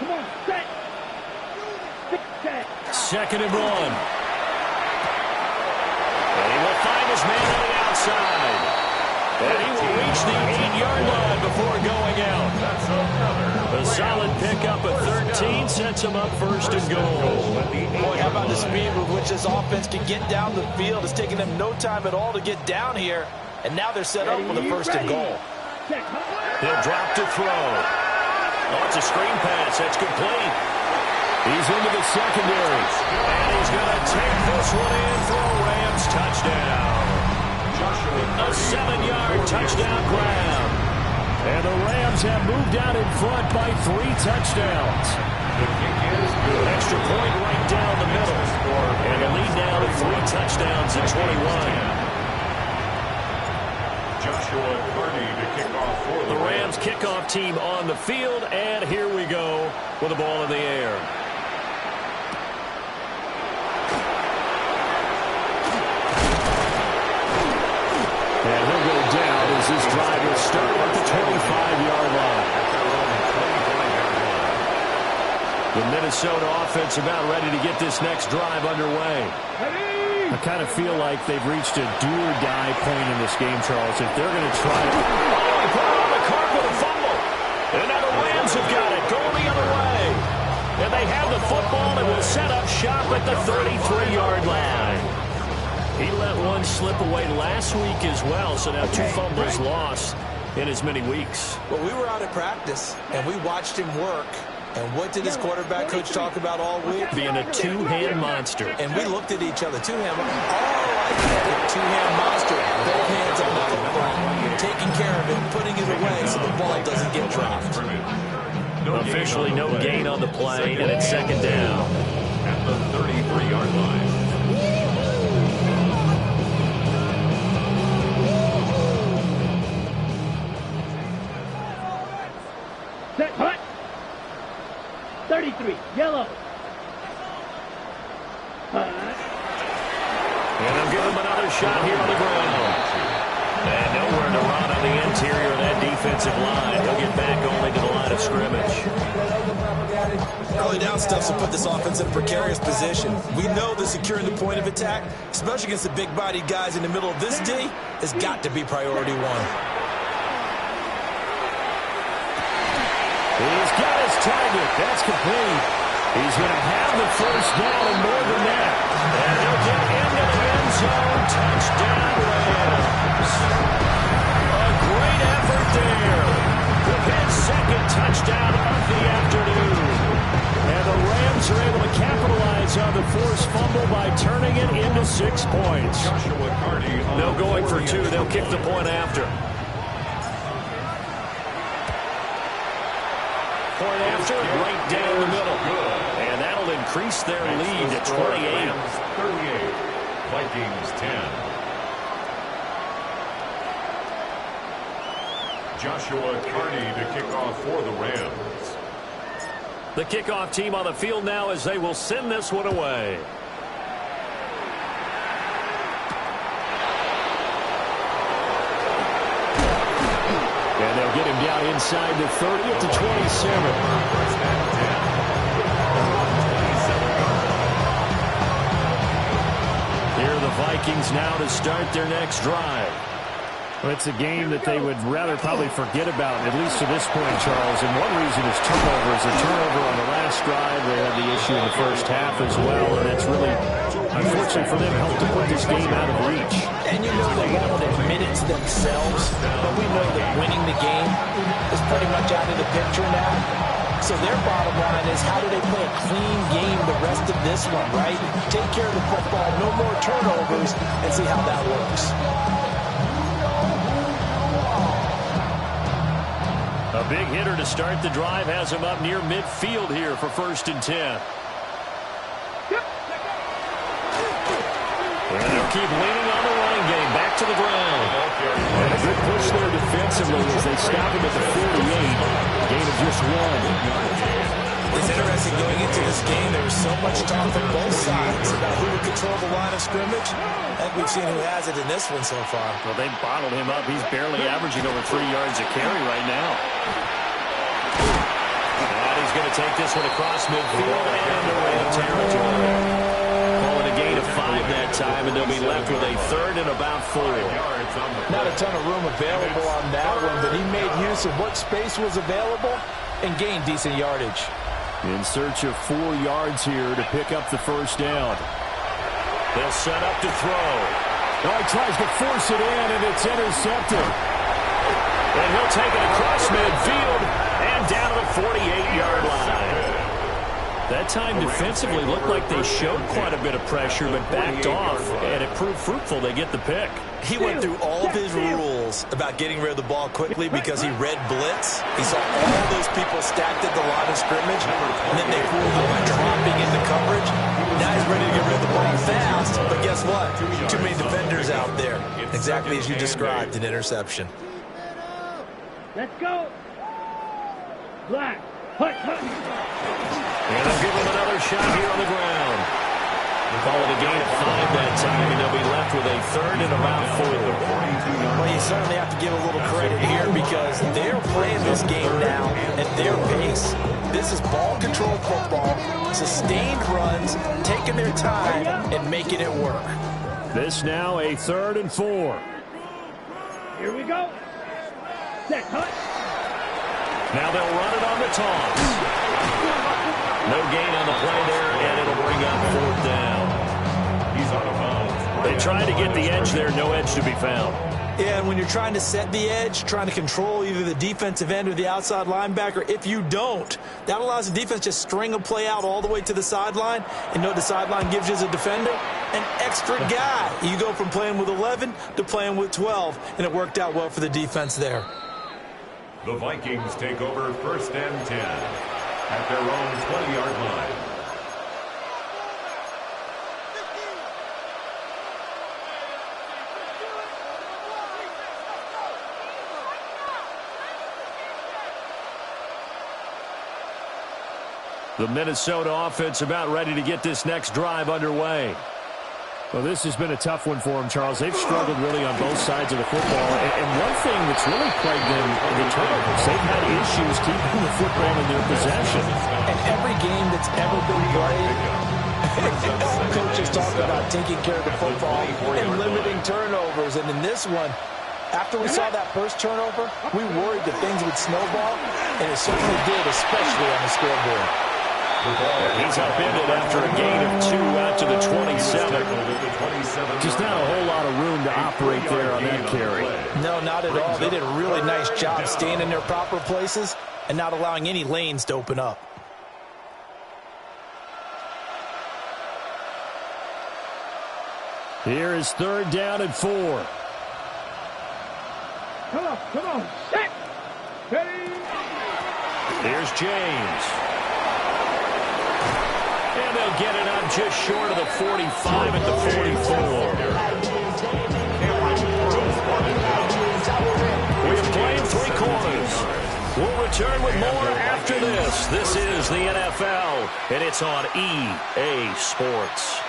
2nd and 1. And he will find his man on the outside. And he will reach the 8-yard line before going out. A solid pickup of 13 sets him up 1st and goal. Boy, how about the speed with which this offense can get down the field? It's taken them no time at all to get down here, and now they're set up for the 1st and goal. He'll drop to throw. Oh, it's a screen pass. That's complete. He's into the secondary. And he's going to take this one in for a Rams touchdown. A 7-yard touchdown grab. And the Rams have moved out in front by 3 touchdowns. Extra point right down the middle. And the lead now to 3 touchdowns Rams at 21. Joshua Carney to kick off for The Rams kickoff team on the field, and here we go with the ball in the air. And he'll go down as this drive will start at the 25-yard line. The Minnesota offense about ready to get this next drive underway. I kind of feel like they've reached a do-or-die point in this game, Charles. If they're going to try it. Oh, he put it on the cart with a fumble. And now the Rams have got it, going the other way. And they have the football and will set up shop at the 33-yard line. He let one slip away last week as well, so now 2 fumbles lost in as many weeks. Well, we were out at practice, and we watched him work. And what did his quarterback coach talk about all week? Being a two-hand monster. And we looked at each other. Two-hand. Oh, I get it. Two-hand monster. Both hands on the football. Taking care of it, putting it away so the ball doesn't get dropped. Officially no gain on the play, and it's second down. At the 33-yard line. Set, hut. 33, yellow. And they'll give him another shot here on the ground. And nowhere to run on the interior of that defensive line. He'll get back only to the line of scrimmage. Early down stuff will put this offense in a precarious position. We know that securing the point of attack, especially against the big-bodied guys in the middle of this D, has got to be priority one. He's got his target. That's complete. He's going to have the first down and more than that. And he'll get into the end zone. Touchdown, Rams. A great effort there. With his second touchdown of the afternoon. And the Rams are able to capitalize on the forced fumble by turning it into 6 points. Joshua Carney. No going for 2. They'll kick the point after. Point after, right down the middle. And that'll increase their lead to 28. 38. Vikings 10. Joshua Carney to kick off for the Rams. The kickoff team on the field now as they will send this one away. And they'll get him down inside the 30 at the 27. Here are the Vikings now to start their next drive. Well, it's a game that they would rather probably forget about, at least to this point, Charles. And one reason is turnovers. A turnover on the last drive. They had the issue in the first half as well. And that's really, unfortunately for them, helped to put this game out of reach. And you know they won't admit it to themselves, but we know that winning the game is pretty much out of the picture now. So their bottom line is, how do they play a clean game the rest of this one, right? Take care of the football, no more turnovers, and see how that works. A big hitter to start the drive has him up near midfield here for 1st and 10. And they'll keep leaning on the running game. Back to the ground. And a good push there defensively as they stop him at the 48. Gain of just 1. It's interesting going into this game. There was so much talk from both sides about who would control the line of scrimmage. I think we've seen who has it in this one so far. Well, they bottled him up. He's barely averaging over 3 yards a carry right now. And he's going to take this one across midfield and into Ram territory. Call it a gain of 5 that time, and they'll be left with a 3rd and about 4. Not a ton of room available on that one, but he made use of what space was available and gained decent yardage. In search of 4 yards here to pick up the first down. They'll set up to throw. Oh, he tries to force it in, and it's intercepted. And he'll take it across midfield and down to the 48-yard line. That time defensively looked like they showed quite a bit of pressure but backed off, and it proved fruitful. They get the pick. He went through all of his rules about getting rid of the ball quickly because he read blitz. He saw all those people stacked at the line of scrimmage, and then they fooled him by dropping into coverage. Now he's ready to get rid of the ball fast, but guess what? Too many defenders out there. Exactly as you described, an interception. Let's go. Black. Hut. And they'll give him another shot here on the ground. We'll call it a gain of 5 that time, and they'll be left with a 3rd and about 4. Well, you certainly have to give a little credit here because they're playing this game now at their pace. This is ball control football, sustained runs, taking their time and making it work. This now a 3rd and 4. Here we go. Set. Hut. Now they'll run it on the toss. No gain on the play there, and it'll bring up 4th down. He's out of bounds. They tried to get the edge there, no edge to be found. Yeah, and when you're trying to set the edge, trying to control either the defensive end or the outside linebacker, if you don't, that allows the defense to just string a play out all the way to the sideline. And know what the sideline gives you as a defender? An extra guy. You go from playing with 11 to playing with 12, and it worked out well for the defense there. The Vikings take over 1st and 10 at their own 20-yard line. The Minnesota offense about ready to get this next drive underway. Well, this has been a tough one for them, Charles. They've struggled really on both sides of the football. And one thing that's really plagued them, the turnovers. They've had issues keeping the football in their possession. And every game that's ever been played, coaches talk about taking care of the football and limiting turnovers. And in this one, after we saw that first turnover, we worried that things would snowball, and it certainly did, especially on the scoreboard. He's upended after a gain of 2 out to the 27. Just not a whole lot of room to operate there on that carry. No, not at all. They did a really nice job staying in their proper places and not allowing any lanes to open up. Here is 3rd down and 4. Come on. Set. Ready. Here's James. And they'll get it up just short of the 45 at the 44. We have played 3 quarters. We'll return with more after this. This is the NFL, and it's on EA Sports.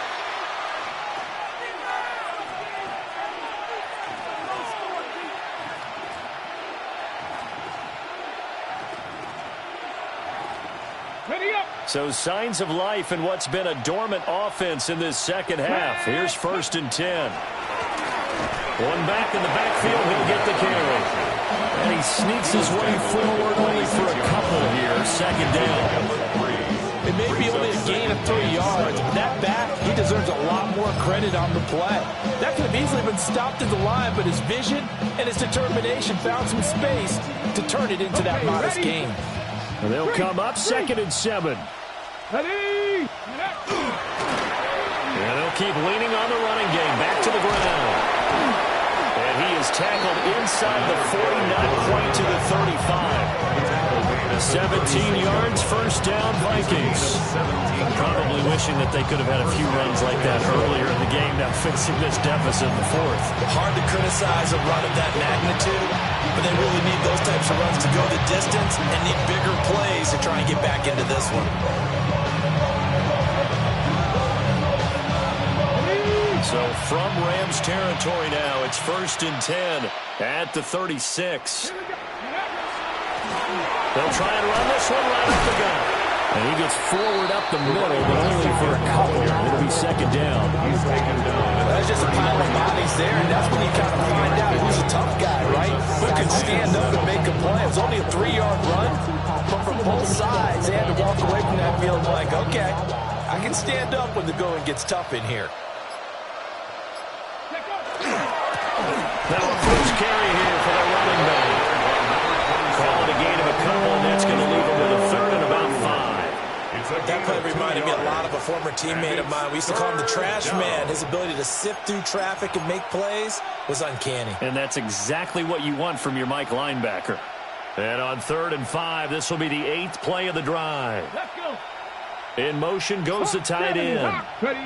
So signs of life in what's been a dormant offense in this second half. Here's 1st and 10. One back in the backfield, he'll get the carry. And he sneaks his way forward only for a couple here. 2nd down. It may be only a gain of 3 yards, but that back, he deserves a lot more credit on the play. That could have easily been stopped at the line, but his vision and his determination found some space to turn it into that modest gain. And they'll come up 2nd and 7. Ready. And they'll keep leaning on the running game. Back to the ground. And he is tackled inside the 40, not quite to the 35. 17 yards, 1st down, Vikings. Probably wishing that they could have had a few runs like that earlier in the game, now facing this deficit in the 4th. Hard to criticize a run of that magnitude, but they really need those types of runs to go the distance and need bigger plays to try and get back into this one. So from Rams territory now, it's 1st and 10 at the 36. They'll try and run this one right up the gut. And he gets forward up the middle, but only for a couple. It'll be 2nd down. He's taken down. There's just a pile of bodies there, and that's when you kind of find out who's a tough guy, right? Who can stand up and make a play. It was only a 3-yard run, but from both sides, they had to walk away from that field like, okay, I can stand up when the going gets tough in here. Now a first carry here for the running back. Call it a gain of a couple, and that's going to leave him with a 3rd and about 5. That play reminded me a lot of a former teammate of mine. We used to call him the trash man. His ability to sift through traffic and make plays was uncanny. And that's exactly what you want from your Mike linebacker. And on 3rd and 5, this will be the 8th play of the drive. Let's go. In motion goes the tight end. On third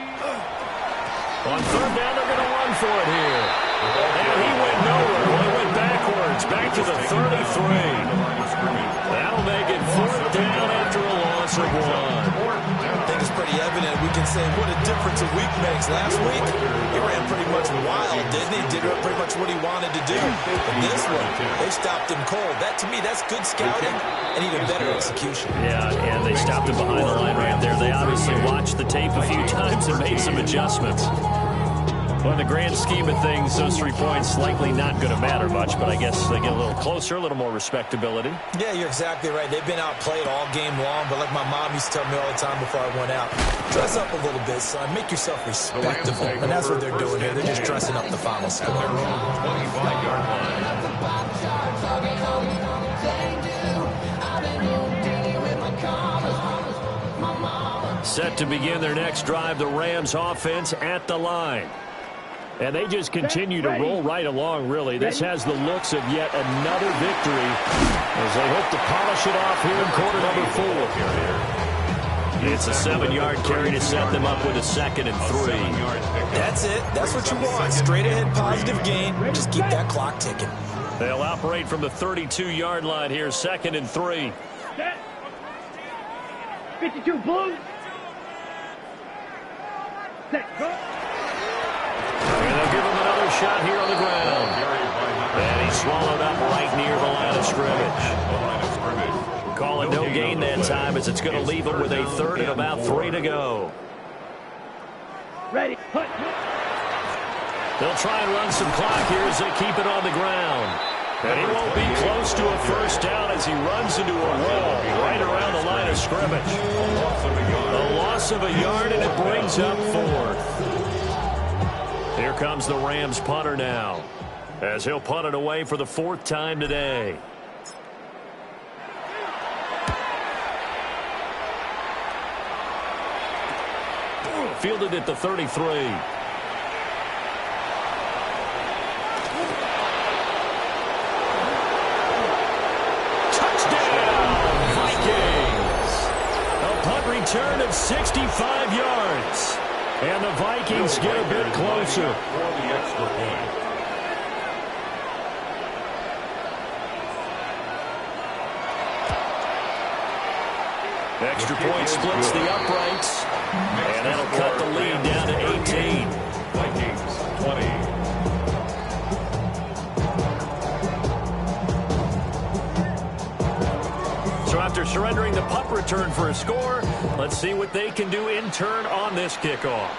down, they're going to run for it here. And he went nowhere. Well, he went backwards, back to the 33. That'll make it fourth down after a loss of 1. I think it's pretty evident. We can say what a difference a week makes. Last week, he ran pretty much wild, didn't he? Did pretty much what he wanted to do. But this one, they stopped him cold. That, to me, that's good scouting and even better execution. Yeah, and they stopped him behind the line right there. They obviously watched the tape a few times and made some adjustments. Well, in the grand scheme of things, those 3 points likely not going to matter much, but I guess they get a little closer, a little more respectability. Yeah, you're exactly right. They've been outplayed all game long, but like my mom used to tell me all the time before I went out, dress up a little bit, son. Make yourself respectable. And that's what they're doing here. They're just dressing up the final score. 25-yard line. Set to begin their next drive, the Rams offense at the line. And they just continue to roll right along, really. This has the looks of yet another victory as they hope to polish it off here in quarter number 4. It's a 7-yard carry to set them up with a 2nd and 3. That's it. That's what you want. Straight ahead positive gain. Just keep that clock ticking. They'll operate from the 32-yard line here, 2nd and 3. 52 Blues. Set, go. And they'll give him another shot here on the ground. And he's swallowed up right near the line of scrimmage. Call it no gain that time as it's going to leave him with a 3rd and about 3 to go. Ready. Put. They'll try and run some clock here as they keep it on the ground. And he won't be close to a first down as he runs into a wall right around the line of scrimmage. A loss of a yard, and it brings up 4th. Here comes the Rams punter now, as he'll punt it away for the 4th time today. Fielded at the 33. Return of 65 yards. And the Vikings get a bit closer. For the extra point. Extra point splits the uprights. And that'll cut the lead down to 18. Vikings 20. So after surrendering the punt return for a score, let's see what they can do in turn on this kickoff.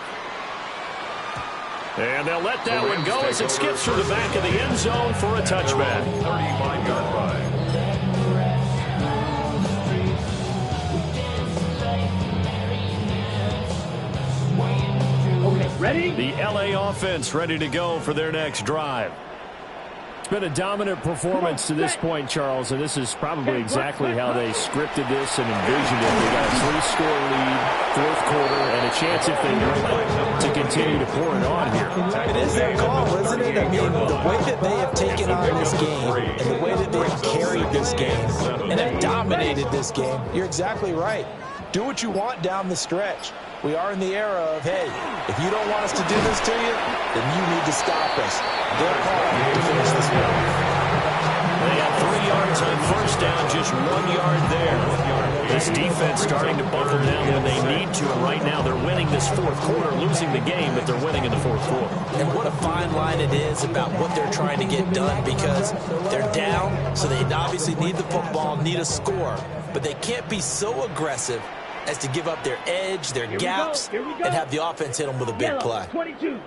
And they'll let that one go as it skips through the back of the end zone for a touchback. 35-yard line. Okay, ready? The LA offense ready to go for their next drive. It's been a dominant performance to this point, Charles, and this is probably exactly how they scripted this and envisioned it. They got a 3-score lead, 4th quarter, and a chance, if they know it, to continue to pour it on here. It is their call, isn't it? I mean, the way that they have taken on this game and the way that they have carried this game and have dominated this game, you're exactly right. Do what you want down the stretch. We are in the era of, hey, if you don't want us to do this to you, then you need to stop us. They're calling to finish this one. They got 3 yards on first down, just 1 yard there. This defense starting to buckle down when they need to, and right now they're winning this 4th quarter, losing the game, but they're winning in the 4th quarter. And what a fine line it is about what they're trying to get done, because they're down, so they obviously need the football, need a score, but they can't be so aggressive as to give up their edge, their gaps, and have the offense hit them with a big play. 22.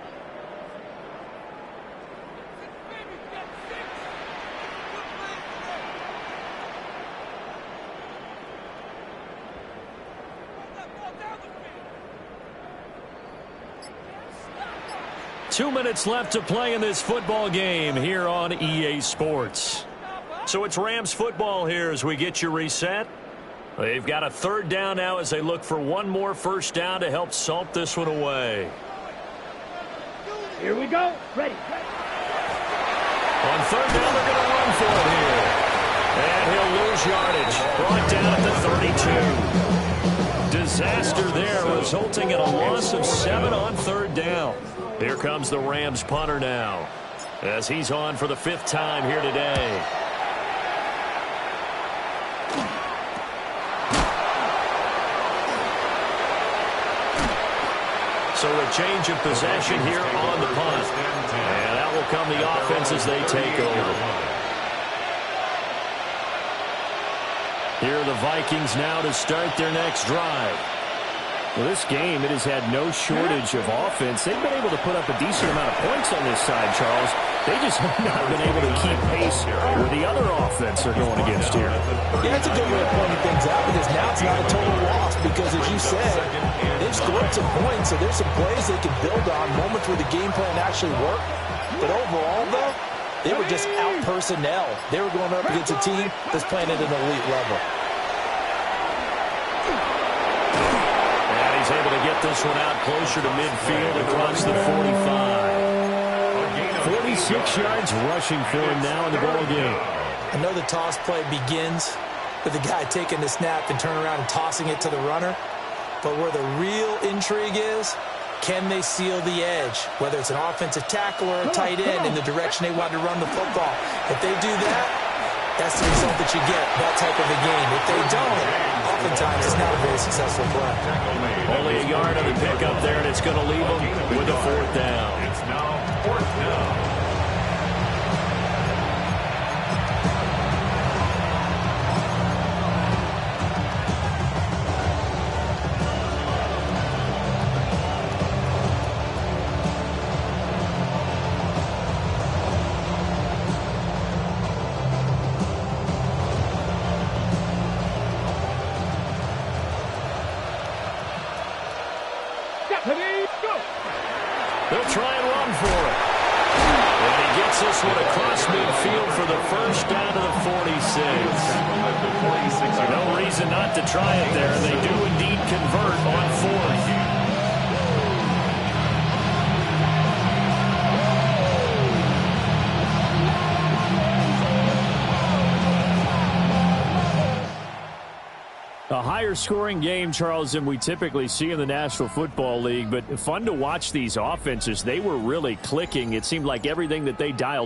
Two minutes left to play in this football game here on EA Sports. So it's Rams football here as we get you reset. They've got a 3rd down now as they look for one more first down to help salt this one away. Here we go. Ready. On 3rd down, they're going to run for it here. And he'll lose yardage. Brought down at the 32. Disaster there, resulting in a loss of 7 on third down. Here comes the Rams punter now, as he's on for the 5th time here today. So a change of possession here on the punt. And that will come the offense as they take over. Here are the Vikings now to start their next drive. Well, this game, it has had no shortage of offense. They've been able to put up a decent amount of points on this side, Charles. They just have not been able to keep pace with the other offense they're going against here. Yeah, it's a good way of pointing things out because now it's not a total loss because, as you said, they've scored some points, so there's some plays they can build on, moments where the game plan actually worked. But overall, though, they were just out-personnel. They were going up against a team that's playing at an elite level. He's able to get this one out closer to midfield across the 45. 46 yards rushing for him now in the ball game. I know the toss play begins with the guy taking the snap and turning around and tossing it to the runner. But where the real intrigue is, can they seal the edge? Whether it's an offensive tackle or a tight end in the direction they want to run the football. If they do that, that's the result that you get, that type of a game. If they don't, oftentimes it's not a very successful play. Only a yard on the pickup there, and it's going to leave them with a 4th down. It's now 4th down. They'll try and run for it. And he gets this one across midfield for the first down to the 46. No reason not to try it there. They do indeed convert on 4th. A higher-scoring game, Charles, than we typically see in the National Football League, but fun to watch these offenses. They were really clicking. It seemed like everything that they dialed